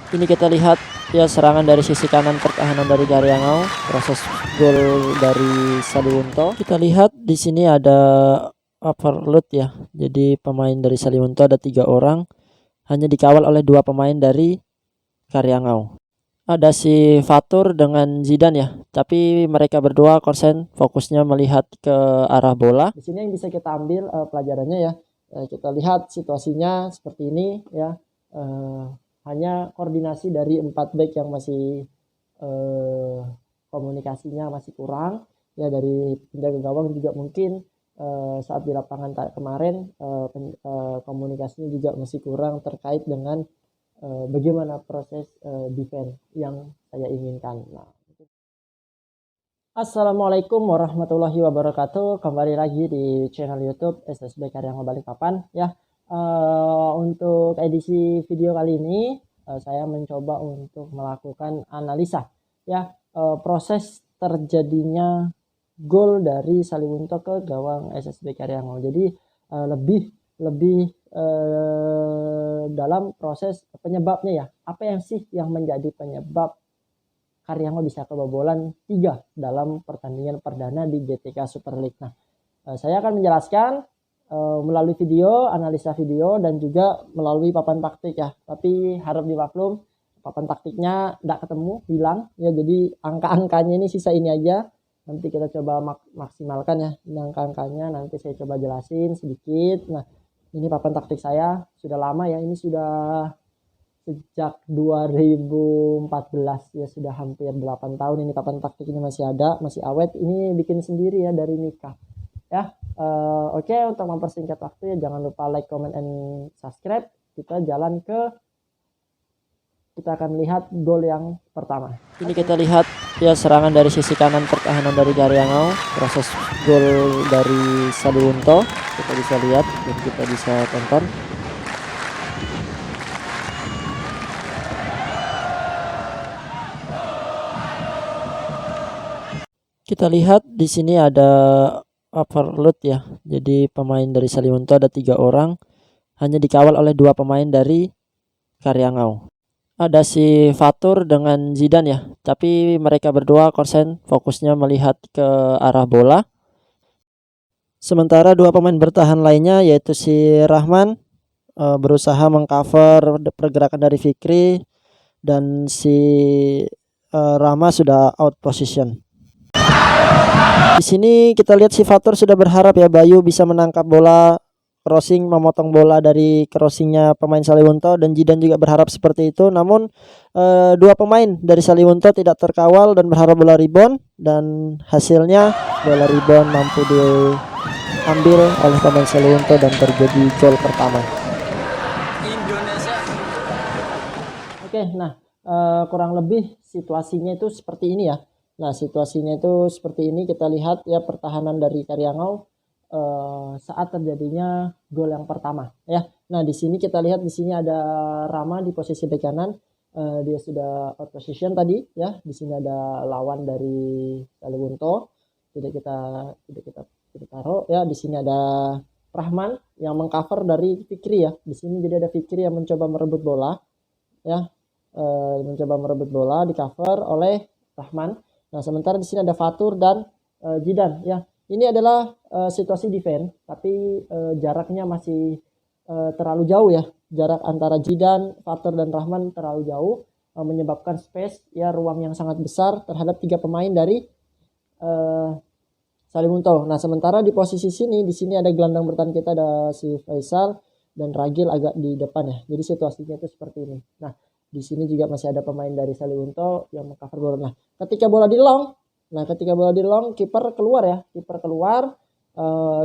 Ini kita lihat ya serangan dari sisi kanan pertahanan dari Karyangau, proses gol dari Saliwunto. Kita lihat di sini ada overload ya. Jadi pemain dari Saliwunto ada 3 orang, hanya dikawal oleh 2 pemain dari Karyangau. Ada si Fatur dengan Zidan ya, tapi mereka berdua konsen fokusnya melihat ke arah bola. Di sini yang bisa kita ambil pelajarannya ya. Kita lihat situasinya seperti ini ya. Hanya koordinasi dari 4 back yang masih komunikasinya masih kurang ya. Dari penjaga gawang juga mungkin saat di lapangan kemarin komunikasinya juga masih kurang terkait dengan bagaimana proses defense yang saya inginkan. Nah, Assalamualaikum warahmatullahi wabarakatuh. Kembali lagi di channel YouTube SSB Karyangau Balikpapan ya. Untuk edisi video kali ini saya mencoba untuk melakukan analisa ya proses terjadinya gol dari Saliwunto ke gawang SSB Karyangau. Jadi lebih dalam proses penyebabnya ya. Apa yang sih yang menjadi penyebab Karyangau bisa kebobolan 3 dalam pertandingan perdana di GTK Super League. Nah, saya akan menjelaskan melalui video, analisa video, dan juga melalui papan taktik ya. Tapi harap dimaklum, papan taktiknya tidak ketemu, hilang ya. Jadi angka-angkanya ini sisa ini aja. Nanti kita coba maksimalkan ya. Ini angka-angkanya nanti saya coba jelasin sedikit. Nah, ini papan taktik saya sudah lama ya. Ini sudah sejak 2014 ya, sudah hampir 8 tahun ini papan taktik ini masih ada, masih awet. Ini bikin sendiri ya dari Mika ya. Oke, untuk mempersingkat waktu ya, jangan lupa like, comment, and subscribe. Kita akan lihat gol yang pertama. Ini kita lihat ya serangan dari sisi kanan pertahanan dari Karyangau, proses gol dari Saliwunto. Kita bisa lihat dan kita bisa tonton. Kita lihat di sini ada overload ya. Jadi pemain dari Saliwunto ada 3 orang, hanya dikawal oleh 2 pemain dari Karyangau. Ada si Fatur dengan Zidan ya, tapi mereka berdua konsen fokusnya melihat ke arah bola. Sementara 2 pemain bertahan lainnya yaitu si Rahman berusaha mengcover pergerakan dari Fikri, dan si Rama sudah out position. Di sini kita lihat si Fatur sudah berharap ya Bayu bisa menangkap bola crossing, memotong bola dari crossingnya pemain Saliwunto, dan Jidan juga berharap seperti itu. Namun 2 pemain dari Saliwunto tidak terkawal dan berharap bola rebound, dan hasilnya bola rebound mampu diambil oleh pemain Saliwunto dan terjadi gol pertama. Oke, nah kurang lebih situasinya itu seperti ini ya. Nah, situasinya itu seperti ini. Kita lihat ya pertahanan dari Karyangau saat terjadinya gol yang pertama ya. Nah, di sini kita lihat di sini ada Rama di posisi bek kanan. Dia sudah out position tadi ya. Di sini ada lawan dari Saliwunto. Tidak kita taruh ya. Di sini ada Rahman yang mengcover dari Fikri ya. Di sini jadi ada Fikri yang mencoba merebut bola ya. Mencoba merebut bola, di cover oleh Rahman. Nah, sementara di sini ada Fatur dan Jidan ya. Ini adalah situasi defense, tapi jaraknya masih terlalu jauh ya. Jarak antara Jidan, Fatur, dan Rahman terlalu jauh, menyebabkan space ya, ruang yang sangat besar terhadap 3 pemain dari Saliwunto. Nah, sementara di posisi sini, di sini ada gelandang bertahan kita, ada si Faisal dan Ragil agak di depan ya. Jadi situasinya itu seperti ini. Nah, di sini juga masih ada pemain dari Saliwunto yang mengcover bola. Nah, ketika bola di long, kiper keluar ya. Kiper keluar,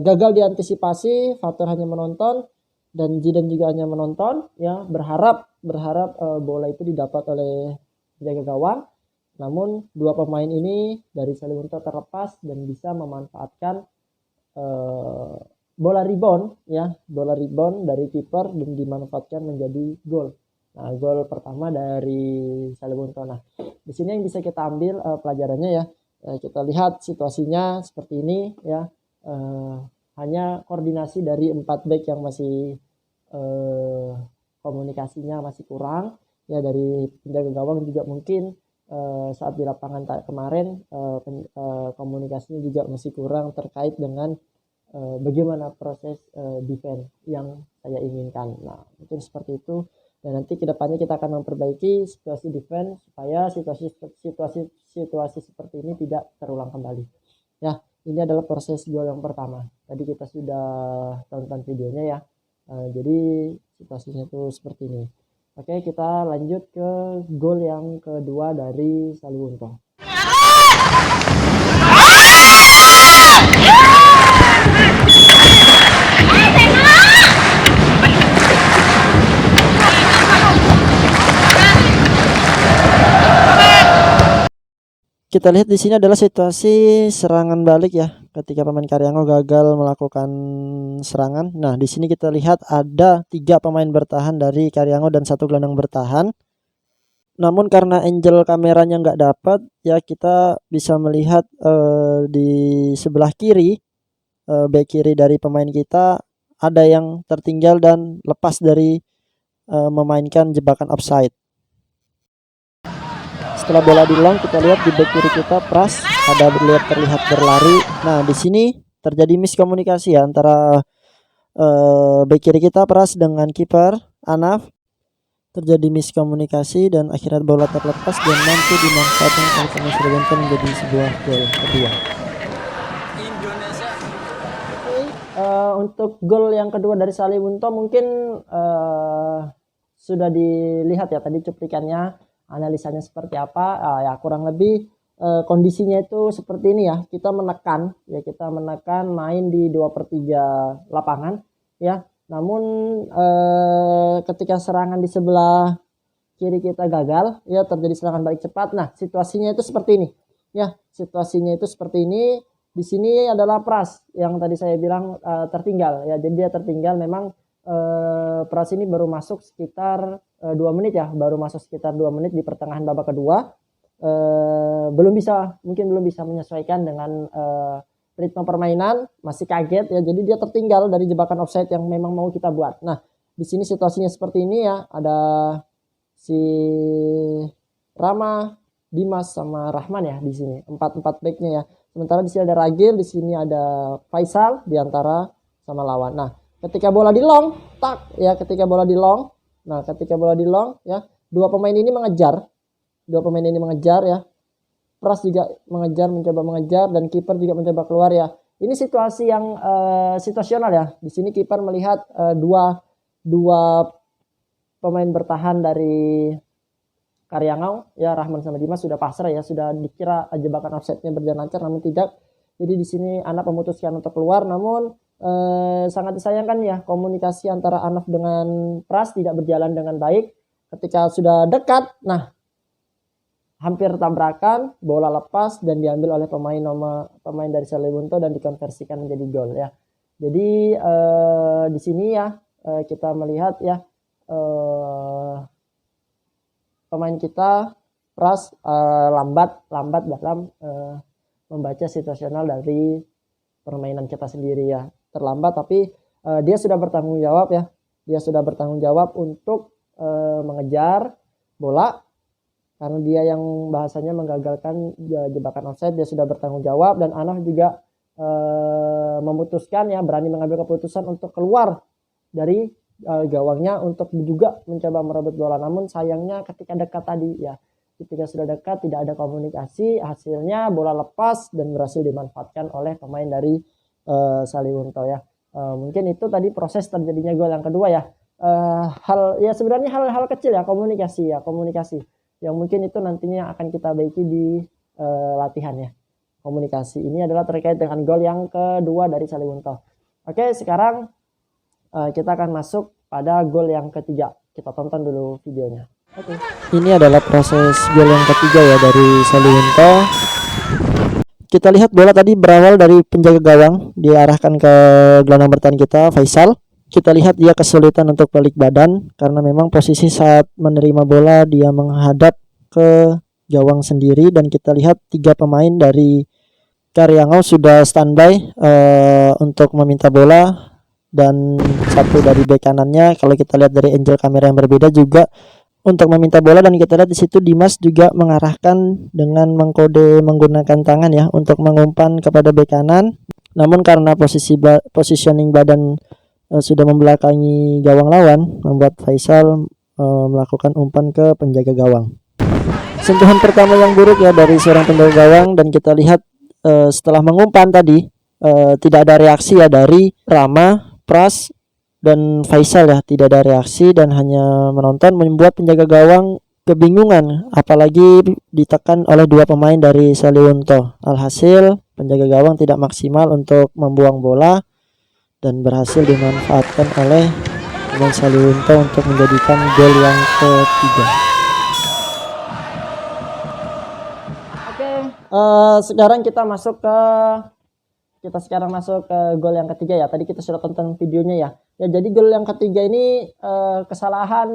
gagal diantisipasi. Fatur hanya menonton dan Jidan juga hanya menonton ya, berharap bola itu didapat oleh penjaga gawang. Namun 2 pemain ini dari Saliwunto terlepas dan bisa memanfaatkan bola rebound ya, bola rebound dari kiper dan dimanfaatkan menjadi gol. Nah, gol pertama dari Saliwunto. Nah, di sini yang bisa kita ambil pelajarannya ya. Kita lihat situasinya seperti ini ya. Hanya koordinasi dari 4 back yang masih komunikasinya masih kurang ya dari penjaga gawang juga mungkin saat di lapangan kemarin komunikasinya juga masih kurang terkait dengan bagaimana proses defense yang saya inginkan. Nah, mungkin seperti itu. Dan nanti kedepannya kita akan memperbaiki situasi defense supaya situasi seperti ini tidak terulang kembali. Ya, ini adalah proses gol yang pertama. Tadi kita sudah tonton videonya ya. Jadi situasinya itu seperti ini. Oke, kita lanjut ke gol yang kedua dari Saliwunto. Kita lihat di sini adalah situasi serangan balik ya, ketika pemain Karyango gagal melakukan serangan. Nah, di sini kita lihat ada 3 pemain bertahan dari Karyango dan 1 gelandang bertahan. Namun karena angle kameranya nggak dapat ya, kita bisa melihat di sebelah kiri, back kiri dari pemain kita ada yang tertinggal dan lepas dari memainkan jebakan offside. Setelah bola di long, kita lihat di back kiri kita Pras ada terlihat berlari. Nah, di sini terjadi miskomunikasi ya antara back kiri kita Pras dengan kiper Anaf. Terjadi miskomunikasi dan akhirnya bola terlepas dan nanti dimanfaatkan oleh pemain Sriwanto menjadi sebuah gol kedua. Untuk gol yang kedua dari Saliwunto mungkin sudah dilihat ya tadi cuplikannya, analisanya seperti apa. Ya kurang lebih kondisinya itu seperti ini ya, kita menekan main di 2/3 lapangan ya. Namun ketika serangan di sebelah kiri kita gagal ya, terjadi serangan balik cepat. Nah, situasinya itu seperti ini ya, situasinya itu seperti ini. Di sini adalah Pras yang tadi saya bilang tertinggal ya, jadi dia tertinggal. Memang Pras ini baru masuk sekitar 2 menit ya, baru masuk sekitar 2 menit di pertengahan babak kedua. Belum bisa menyesuaikan dengan ritme permainan, masih kaget ya, jadi dia tertinggal dari jebakan offside yang memang mau kita buat. Nah, di sini situasinya seperti ini ya, ada si Rama, Dimas sama Rahman ya di sini, 4 backnya ya. Sementara di sini ada Ragil, di sini ada Faisal di antara sama lawan. Nah, ketika bola di long, ketika bola di long ya, dua pemain ini mengejar ya. Pras juga mencoba mengejar dan kiper juga mencoba keluar ya. Ini situasi yang situasional ya. Di sini kiper melihat dua pemain bertahan dari Karyangau ya, Rahman sama Dimas sudah pasrah ya, sudah dikira jebakan offside-nya berjalan lancar namun tidak. Jadi di sini Anaf memutuskan untuk keluar, namun sangat disayangkan ya, komunikasi antara Anaf dengan Pras tidak berjalan dengan baik. Ketika sudah dekat, nah hampir tabrakan, bola lepas dan diambil oleh pemain dari Saliwunto dan dikonversikan menjadi gol ya. Jadi di sini ya kita melihat ya pemain kita Pras lambat dalam membaca situasional dari permainan kita sendiri ya. Terlambat, tapi dia sudah bertanggung jawab ya. Dia sudah bertanggung jawab untuk mengejar bola. Karena dia yang bahasanya menggagalkan jebakan offside, dia sudah bertanggung jawab. Dan Anaf juga memutuskan ya, berani mengambil keputusan untuk keluar dari gawangnya untuk juga mencoba merebut bola. Namun sayangnya ketika dekat tadi ya, ketika sudah dekat tidak ada komunikasi, hasilnya bola lepas dan berhasil dimanfaatkan oleh pemain dari Saliwunto ya. Mungkin itu tadi proses terjadinya gol yang kedua ya. Sebenarnya hal-hal kecil ya, komunikasi yang mungkin itu nantinya akan kita baiki di latihan ya. Komunikasi ini adalah terkait dengan gol yang kedua dari Saliwunto. Oke, sekarang kita akan masuk pada gol yang ketiga. Kita tonton dulu videonya. Oke. Ini adalah proses gol yang ketiga ya dari Saliwunto. Kita lihat bola tadi berawal dari penjaga gawang, diarahkan ke gelandang bertahan kita Faisal. Kita lihat dia kesulitan untuk balik badan karena memang posisi saat menerima bola dia menghadap ke gawang sendiri. Dan kita lihat 3 pemain dari Karyangau sudah standby untuk meminta bola, dan 1 dari bek kanannya kalau kita lihat dari angle kamera yang berbeda juga untuk meminta bola, dan kita lihat di situ Dimas juga mengarahkan dengan mengkode menggunakan tangan ya untuk mengumpan kepada bek kanan. Namun karena positioning badan sudah membelakangi gawang lawan, membuat Faisal melakukan umpan ke penjaga gawang. Sentuhan pertama yang buruk ya dari seorang penjaga gawang, dan kita lihat setelah mengumpan tadi tidak ada reaksi ya dari Rama, Pras dan Faisal ya, tidak ada reaksi dan hanya menonton, membuat penjaga gawang kebingungan, apalagi ditekan oleh dua pemain dari Saliwunto. Alhasil penjaga gawang tidak maksimal untuk membuang bola dan berhasil dimanfaatkan oleh pemain Saliwunto untuk menjadikan gol yang ketiga. Oke, sekarang kita masuk ke gol yang ketiga ya. Tadi kita sudah tonton videonya ya. Ya, jadi gol yang ketiga ini kesalahan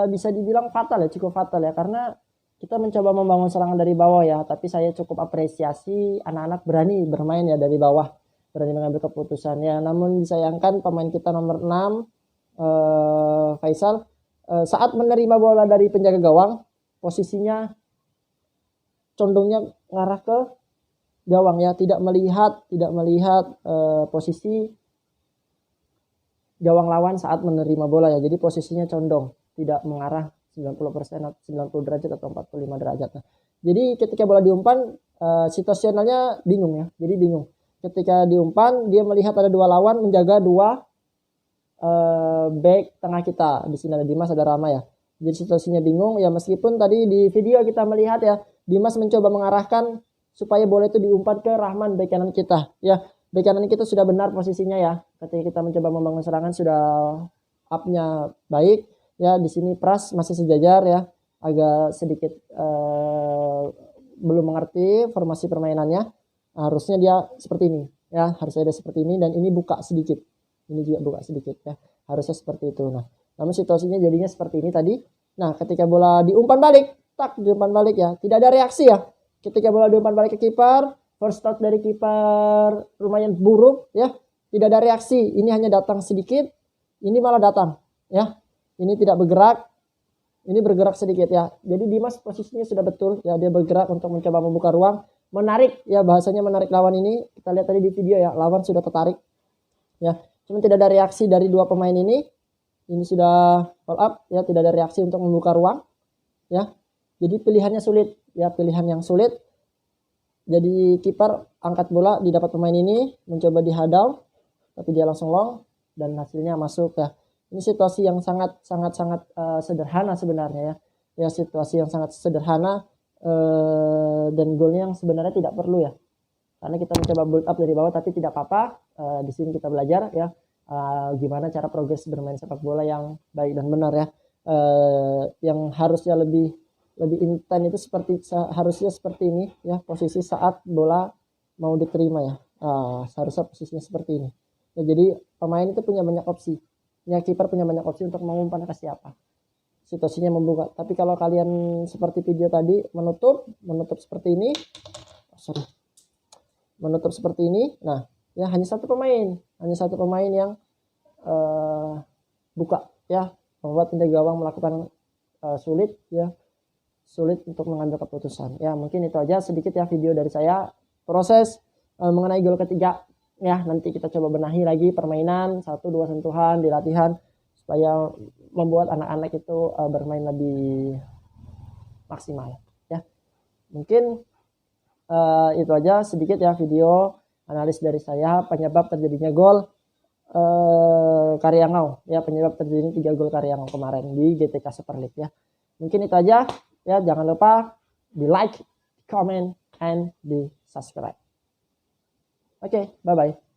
bisa dibilang fatal ya, cukup fatal ya, karena kita mencoba membangun serangan dari bawah ya. Tapi saya cukup apresiasi anak-anak berani bermain ya dari bawah, berani mengambil keputusan ya. Namun disayangkan pemain kita nomor 6 Faisal saat menerima bola dari penjaga gawang, posisinya condongnya ngarah ke gawang ya, tidak melihat posisi gawang lawan saat menerima bola ya. Jadi posisinya condong, tidak mengarah 90% atau 90 derajat atau 45 derajat. Nah, jadi ketika bola diumpan situasionalnya bingung ya. Jadi bingung. Ketika diumpan dia melihat ada dua lawan menjaga dua back tengah kita. Di sini ada Dimas, ada Rama ya. Jadi situasinya bingung ya, meskipun tadi di video kita melihat ya Dimas mencoba mengarahkan supaya bola itu diumpan ke Rahman, bek kanan kita ya. Bek kanan kita sudah benar posisinya ya. Ketika kita mencoba membangun serangan sudah up-nya baik ya. Di sini Pras masih sejajar ya, agak sedikit belum mengerti formasi permainannya. Harusnya dia seperti ini ya, harusnya dia seperti ini, dan ini buka sedikit, ini juga buka sedikit ya, harusnya seperti itu. Nah, namun situasinya jadinya seperti ini tadi. Nah, ketika bola diumpan balik, diumpan balik ya, tidak ada reaksi ya. Ketika bola diumpan balik ke kiper, first start dari kiper lumayan buruk ya, tidak ada reaksi. Ini hanya datang sedikit, ini malah datang ya, ini tidak bergerak, ini bergerak sedikit ya. Jadi Dimas posisinya sudah betul ya, dia bergerak untuk mencoba membuka ruang, menarik ya, bahasanya menarik lawan ini. Kita lihat tadi di video ya, lawan sudah tertarik ya, cuma tidak ada reaksi dari dua pemain ini. Ini sudah all up ya, tidak ada reaksi untuk membuka ruang ya. Jadi pilihannya sulit ya, pilihan yang sulit. Jadi kiper angkat bola, didapat pemain ini, mencoba dihadang, tapi dia langsung long dan hasilnya masuk ya. Ini situasi yang sangat sederhana sebenarnya ya. Ya, situasi yang sangat sederhana dan golnya yang sebenarnya tidak perlu ya. Karena kita mencoba build up dari bawah, tapi tidak apa-apa. Di sini kita belajar ya gimana cara progres bermain sepak bola yang baik dan benar ya. Yang harusnya lebih intens itu harusnya seperti ini ya, posisi saat bola mau diterima ya. Seharusnya posisinya seperti ini. Ya, jadi pemain itu punya banyak opsi. Ya, kiper punya banyak opsi untuk mengumpan ke siapa. Situasinya membuka. Tapi kalau kalian seperti video tadi menutup seperti ini, menutup seperti ini. Nah, ya hanya satu pemain yang buka ya, membuat penjaga gawang melakukan sulit untuk mengambil keputusan. Ya, mungkin itu aja sedikit ya video dari saya proses mengenai gol ketiga ya. Nanti kita coba benahi lagi permainan 1-2 sentuhan di latihan supaya membuat anak-anak itu bermain lebih maksimal ya. Mungkin itu aja sedikit ya video analis dari saya penyebab terjadinya gol Karyangau ya, penyebab terjadinya 3 gol Karyangau kemarin di GTK Super League ya. Mungkin itu aja ya, jangan lupa di like, comment, and di subscribe. Oke, bye bye.